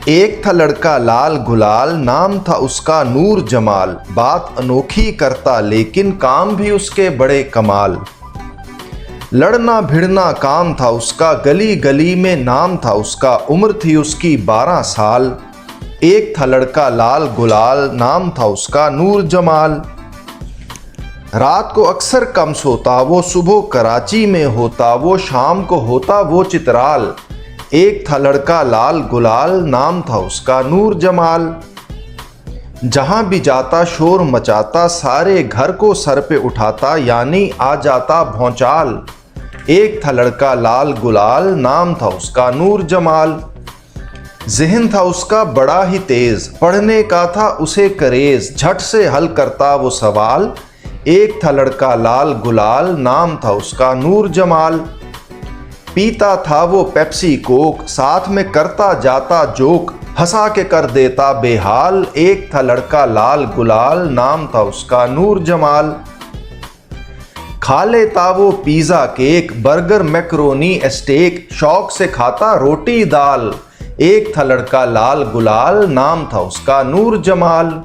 एक था लड़का लाल गुलाल, नाम था उसका नूर जमाल। बात अनोखी करता लेकिन काम भी उसके बड़े कमाल। लड़ना भिड़ना काम था उसका, गली गली में नाम था उसका। उम्र थी उसकी 12 साल। एक था लड़का लाल गुलाल, नाम था उसका नूर जमाल। रात को अक्सर कम सोता वो, सुबह कराची में होता वो, शाम को होता वो चित्राल। एक था लड़का लाल गुलाल, नाम था उसका नूर जमाल। जहां भी जाता शोर मचाता, सारे घर को सर पे उठाता, यानी आ जाता भौचाल। एक था लड़का लाल गुलाल, नाम था उसका नूर जमाल। ज़हन था उसका बड़ा ही तेज, पढ़ने का था उसे करेज, झट से हल करता वो सवाल। एक था लड़का लाल गुलाल, नाम था उसका नूर जमाल। पीता था वो पेप्सी कोक, साथ में करता जाता जोक, हंसा के कर देता बेहाल। एक था लड़का लाल गुलाल, नाम था उसका नूर जमाल। खा लेता वो pizza cake, burger macaroni steak, शौक से खाता रोटी दाल। एक था लड़का लाल गुलाल, नाम था उसका नूर जमाल।